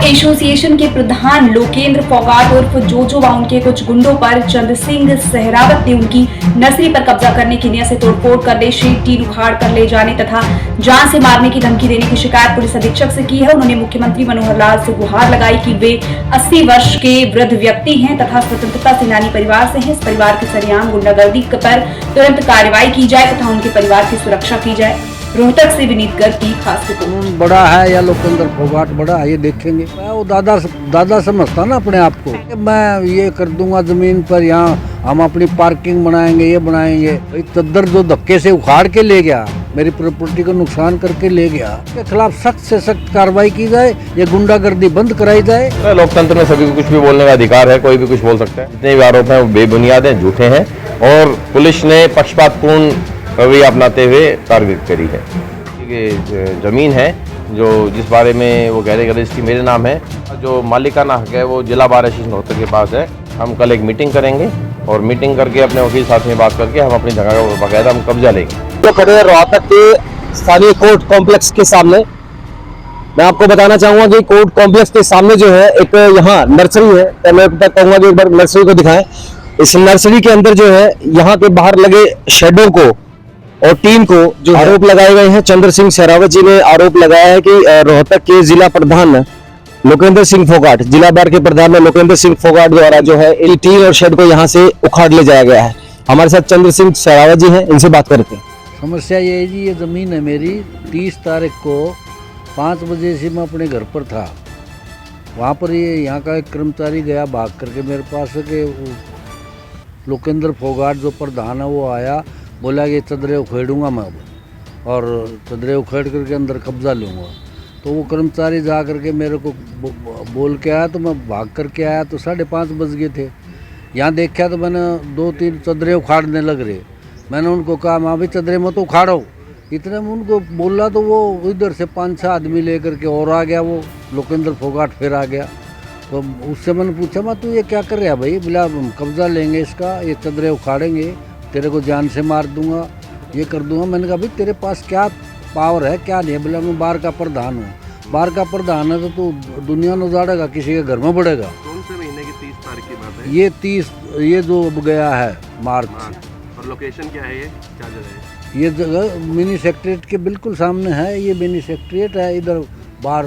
Bar association के प्रधान लोकेंद्र फोगाट उर्फ जोजो व उनके कुछ गुंडों पर चंद्र सिंह सहरावत ने उनकी नर्सरी पर कब्जा करने की नीयत से तोड़फोड़ करने, शीट टीन उखाड़ कर ले जाने तथा जान से मारने की धमकी देने की शिकायत पुलिस अधीक्षक से की है। उन्होंने मुख्यमंत्री मनोहर लाल से गुहार लगाई कि वे 80 वर्ष के वृद्ध व्यक्ति हैं तथा स्वतंत्रता सेनानी परिवार से हैं। इस परिवार के सरेआम गुंडागर्दी पर तुरंत कार्रवाई की जाए तथा उनके परिवार की सुरक्षा की जाए। रोहतक से विनीत गर्ग की खास रिपोर्ट। बड़ा है या लोकेंद्र फोगाट बड़ा है, ये देखेंगे। मैं वो दादा समझता ना अपने आप को, मैं ये कर दूंगा जमीन पर, यहाँ हम अपनी पार्किंग बनाएंगे, ये बनाएंगे। चद्दर जो धक्के से उखाड़ के ले गया, मेरी प्रॉपर्टी को नुकसान करके ले गया, के खिलाफ सख्त से सख्त कार्रवाई की जाए, ये गुंडागर्दी बंद कराई जाए। लोकतंत्र में सभी को कुछ भी बोलने का अधिकार है, कोई भी कुछ बोल सकता है। जितने भी आरोप हैं वो बेबुनियाद हैं, झूठे हैं और पुलिस ने पक्षपातपूर्ण रवैया अपनाते हुए कार्रवाई करी है। ये जमीन है जो जिस बारे में वो कह रहे रजिस्ट्री मेरे नाम है, जो मालिकाना हक है वो जिला बार एसोसिएशन रोहतक के पास है। हम कल एक मीटिंग करेंगे और मीटिंग करके अपने वकील साथ में बात करके हम अपनी जगह का बाकायदा हम कब्जा लेंगे। तो खड़े रोहतक के स्थानीय कोर्ट कॉम्प्लेक्स के सामने मैं आपको बताना चाहूंगा कि कोर्ट कॉम्प्लेक्स के सामने जो है एक यहाँ नर्सरी है। तो मैं कहूंगा कि एक बार नर्सरी को दिखाएं। इस नर्सरी के अंदर जो है यहाँ के बाहर लगे शेडों को और टीम को जो आरोप लगाए गए हैं, चंद्र सिंह सहरावत जी ने आरोप लगाया है कि रोहतक के जिला प्रधान लोकेंद्र सिंह फोगाट, जिला बार के प्रधान लोकेंद्र सिंह फोगाट द्वारा जो है इन टीम और शेड को यहाँ से उखाड़ ले जाया गया है। हमारे साथ चंद्र सिंह सहरावत जी हैं, इनसे बात करते हैं। समस्या ये है जी, ये ज़मीन है मेरी। 30 तारीख को 5 बजे से मैं अपने घर पर था। वहाँ पर ये यहाँ का एक कर्मचारी गया भाग करके मेरे पास के लोकेंद्र फोगाट जो प्रधान है वो आया, बोला कि चदरे उखेड़ूंगा मैं अब और चदरे उखेड़ करके अंदर कब्जा लूँगा। तो वो कर्मचारी जा करके मेरे को बोल के आया, तो मैं भाग करके आया तो 5:30 बज गए थे। यहाँ देखा तो मैंने 2-3 चदरे उखाड़ने लग रहे। मैंने उनको कहा माँ भी चदरे मत उखाड़ो। इतने में उनको बोला तो वो इधर से 5-6 आदमी लेकर के और आ गया, वो लोकेंद्र फोगाट फिर आ गया। तो उससे मैंने पूछा मैं तू ये क्या कर रहा भाई? बोला कब्जा लेंगे इसका, ये चदरे उखाड़ेंगे, तेरे को जान से मार दूंगा, ये कर दूंगा। मैंने कहा भाई तेरे पास क्या पावर है, क्या नहीं है? बोला मैं बार का प्रधान हूँ। बार का प्रधान है तो तू दुनिया में उजाड़ेगा, किसी के घर में बढ़ेगा। कौन से महीने की 30 तारीख की बात है? ये 30 ये जो गया है मार्च। और लोकेशन क्या है, ये क्या जगह है? ये जगह मिनी सेक्रेटरीट के बिल्कुल सामने है। ये मिनी सेक्रेटरीट है, इधर बार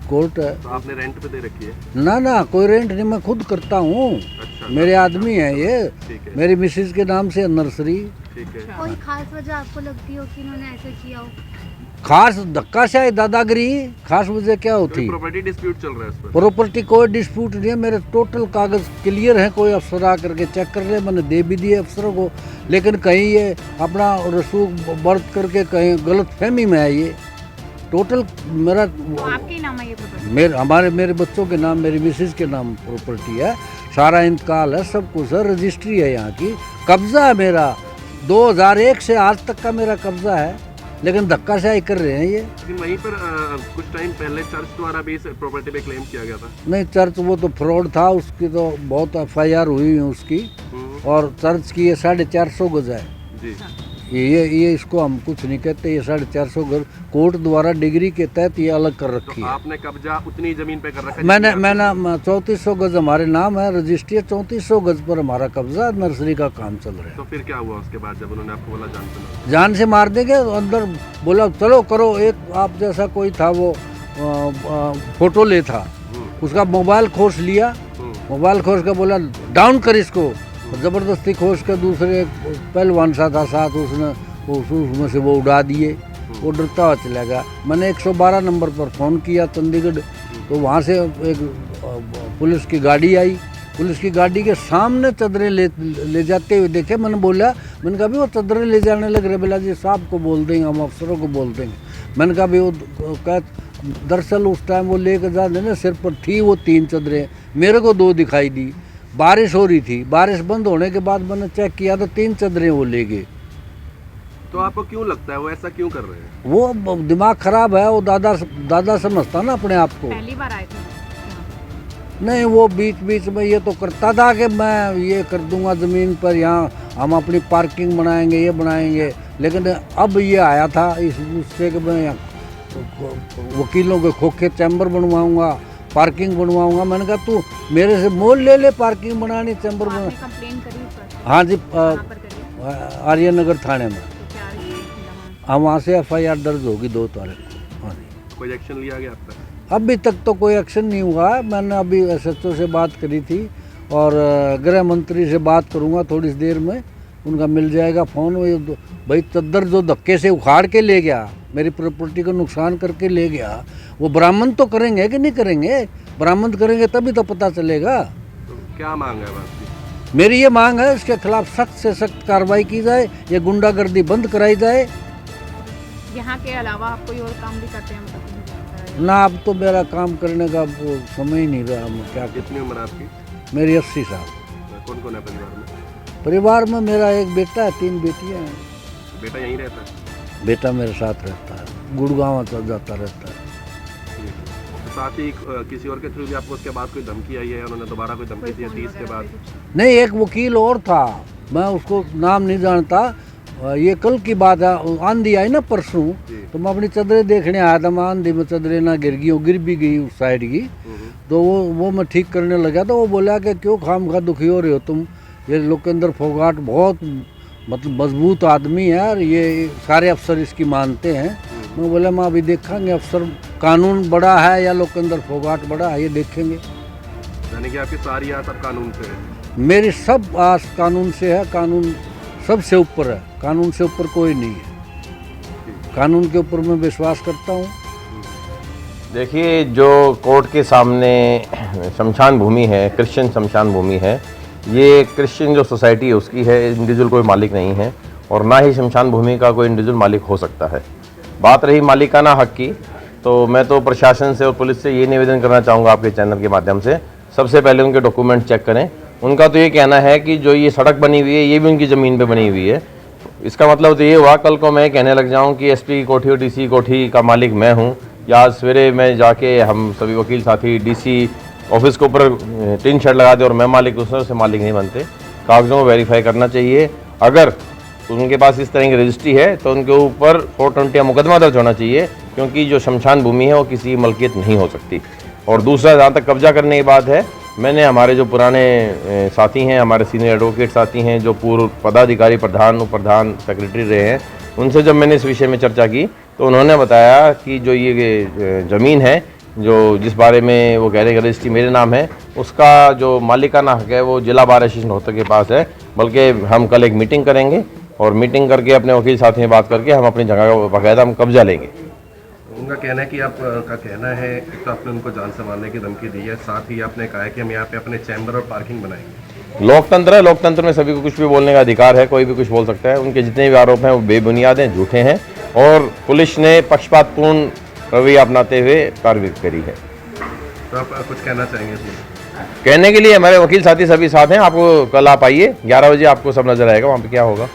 कोर्ट है। तो आपने रेंट पे दे रखी है? ना कोई रेंट नहीं, मैं खुद करता हूँ। अच्छा, मेरे आदमी है ये, ठीक है। मेरी मिसेज के नाम से नर्सरी। ठीक है। कोई खास वजह आपको लगती हो कि इन्होंने ऐसे किया हो? खास धक्का से है दादागिरी, खास वजह क्या होती? प्रॉपर्टी डिस्प्यूट चल रहा है इस पर? प्रॉपर्टी कोई डिस्प्यूट नहीं है, मेरे टोटल कागज क्लियर है। कोई अफसर आ करके चेक कर ले, मैंने दे भी दिए अफसरों को। लेकिन कहीं ये अपना रसूख बर्त करके कहीं गलत फहमी में है। ये टोटल मेरा आपके नाम है ये प्रॉपर्टी? मेरे बच्चों के नाम, मेरी मिसेज के नाम प्रॉपर्टी है। सारा इंतकाल है, सब कुछ है, रजिस्ट्री है यहाँ की, कब्जा है मेरा। 2001 से आज तक का मेरा कब्जा है, लेकिन धक्का शाही कर रहे हैं ये। लेकिन वहीं पर कुछ टाइम पहले चर्च द्वारा भी इस प्रॉपर्टी पे क्लेम किया गया था। नहीं, चर्च वो तो फ्रॉड था, उसकी तो बहुत FIR हुई है उसकी। और चर्च की ये 450 गज है जी। ये इसको हम कुछ नहीं कहते। ये 450 गज कोर्ट द्वारा डिग्री के तहत ये अलग कर रखी तो है। आपने कब्जा उतनी जमीन पे कर रखा है? मैंने 3400 गज हमारे नाम है, रजिस्ट्री 3400 गज पर हमारा कब्जा, नर्सरी का काम चल रहा है। तो फिर क्या हुआ उसके बाद जब उन्होंने आपको बोला जान से मार देंगे? अंदर बोला चलो करो। एक आप जैसा कोई था, वो फोटो ले था, उसका मोबाइल खोस लिया। मोबाइल खोस कर बोला डाउन कर इसको, जबरदस्ती खोस कर दूसरे पहलवान सा था साथ, उसने उसमें से वो उड़ा दिए। वो डरता हुआ चला गया। मैंने 112 नंबर पर फ़ोन किया चंडीगढ़, तो वहाँ से एक पुलिस की गाड़ी आई। पुलिस की गाड़ी के सामने चदरे ले जाते हुए देखे। मैंने कहा भी वो चदरे ले जाने लग रहे। बोला जी साहब को बोल देंगे, हम अफसरों को बोल देंगे। मैंने कहा भी वो दरअसल उस टाइम वो लेकर जा देना सिर पर थी वो 3 चदरें, मेरे को 2 दिखाई दी। बारिश हो रही थी, बारिश बंद होने के बाद मैंने चेक किया तो 3 चदरें वो ले गए। तो आपको क्यों लगता है वो ऐसा क्यों कर रहे हैं? वो दिमाग खराब है। वो दादा समझता ना अपने आप को। पहली बार आए थे? नहीं, वो बीच में ये तो करता था कि मैं ये कर दूंगा ज़मीन पर, यहाँ हम अपनी पार्किंग बनाएंगे, ये बनाएंगे। लेकिन अब ये आया था इस उससे कि मैं वकीलों के खोखे चैम्बर बनवाऊंगा, पार्किंग बनवाऊंगा। मैंने कहा तू मेरे से मोल ले ले, पार्किंग बनानी, चैम्बर बना। आपने कंप्लेन करी पर? हाँ जी, कहाँ पर करी? आर्यनगर थाने में। तो क्या वहाँ? हाँ, वहाँ से FIR दर्ज होगी 2 तारीख को। हाँ जी। कोई एक्शन लिया गया अब तक? अभी तक तो कोई एक्शन नहीं हुआ है। मैंने अभी SHO से बात करी थी और गृह मंत्री से बात करूंगा थोड़ी देर में, उनका मिल जाएगा फ़ोन। भाई चद्दर जो धक्के से उखाड़ के ले गया, मेरी प्रॉपर्टी को नुकसान करके ले गया, वो बरामद तो करेंगे कि नहीं करेंगे? बरामद करेंगे तभी तो पता चलेगा। तो क्या मांग है आपकी? मेरी ये मांग है इसके खिलाफ सख्त से सख्त कार्रवाई की जाए, ये गुंडागर्दी बंद कराई जाए। यहाँ के अलावा आप कोई और काम भी करते हैं मतलब मुझे लगता है? ना, अब तो मेरा काम करने का वो समय ही नहीं रहा। मैं क्या करूं? कितनी उम्र है आपकी? मेरी 80 साल। कौन कौन है परिवार में? परिवार में मेरा एक बेटा है, 3 बेटियां हैं। बेटा यहीं रहता है? बेटा मेरे साथ रहता है, गुड़गांव जाता रहता है। ठीक है। तो साथ ही किसी और के थ्रू भी आपको उसके बाद कोई धमकी आई है? उन्होंने दोबारा कोई धमकी दी है 30 के बाद? नहीं, एक वकील और था, मैं उसको नाम नहीं जानता। ये कल की बात है, आंधी आई ना परसों, तो मैं अपनी चदरें देखने आया था। मैं आंधी में चदरें ना गिर भी गई उस साइड की, तो वो मैं ठीक करने लगा। तो वो बोला कि क्यों खामखा दुखी हो रहे हो तुम, ये लोकेंद्र फोगाट बहुत मतलब मजबूत आदमी है और ये सारे अफसर इसकी मानते हैं। मैं बोला मैं अभी देखेंगे अफसर कानून बड़ा है या लोकेंद्र फोगाट बड़ा है, ये देखेंगे। यानी कि आपकी सारी आस अब कानून से है? मेरी सब आस कानून से है, कानून सबसे ऊपर है, कानून से ऊपर कोई नहीं है। कानून के ऊपर मैं विश्वास करता हूँ। देखिए, जो कोर्ट के सामने शमशान भूमि है, क्रिश्चियन शमशान भूमि है, ये क्रिश्चियन जो सोसाइटी है उसकी है, इंडिविजुअल कोई मालिक नहीं है और ना ही शमशान भूमि का कोई इंडिविजुअल मालिक हो सकता है। बात रही मालिकाना हक की, तो मैं तो प्रशासन से और पुलिस से ये निवेदन करना चाहूँगा आपके चैनल के माध्यम से, सबसे पहले उनके डॉक्यूमेंट चेक करें। उनका तो ये कहना है कि जो ये सड़क बनी हुई है ये भी उनकी ज़मीन पे बनी हुई है। इसका मतलब तो ये हुआ कल को मैं कहने लग जाऊं कि SP की कोठी और DC की कोठी का मालिक मैं हूं, या आज सवेरे मैं जाके हम सभी वकील साथी DC ऑफिस के ऊपर टिन शेड लगा दे और मैं मालिक उससे मालिक नहीं बनते। कागज़ों को वेरीफाई करना चाहिए। अगर उनके पास इस तरह की रजिस्ट्री है तो उनके ऊपर 420 मुकदमा दर्ज होना चाहिए, क्योंकि जो शमशान भूमि है वो किसी मलकियत नहीं हो सकती। और दूसरा, जहाँ तक कब्जा करने की बात है, मैंने हमारे जो पुराने साथी हैं, हमारे सीनियर एडवोकेट साथी हैं, जो पूर्व पदाधिकारी, प्रधान, उप प्रधान, सेक्रेटरी रहे हैं, उनसे जब मैंने इस विषय में चर्चा की तो उन्होंने बताया कि जो ये ज़मीन है, जो जिस बारे में वो कह रहे हैं रजिस्ट्री मेरे नाम है, उसका जो मालिकाना हक है वो जिला बार एसोसिएशन रोहतक के पास है। बल्कि हम कल एक मीटिंग करेंगे और मीटिंग करके अपने वकील साथी में बात करके हम अपनी जगह का बाकायदा हम कब्जा लेंगे। उनका कहना है कि आपका कहना है तो आपने उनको जान से मारने की धमकी दी है, साथ ही आपने कहा है कि हम यहाँ पे अपने चैम्बर और पार्किंग बनाएंगे। लोकतंत्र है, लोकतंत्र में सभी को कुछ भी बोलने का अधिकार है, कोई भी कुछ बोल सकता है। उनके जितने भी आरोप हैं वो बेबुनियाद हैं, झूठे हैं और पुलिस ने पक्षपातपूर्ण रवैया अपनाते हुए कार्रवाई करी है। तो आप कुछ कहना चाहेंगे इसमें? कहने के लिए हमारे वकील साथी सभी साथ हैं। आपको कल आप आइए 11 बजे, आपको सब नजर आएगा वहाँ पे क्या होगा।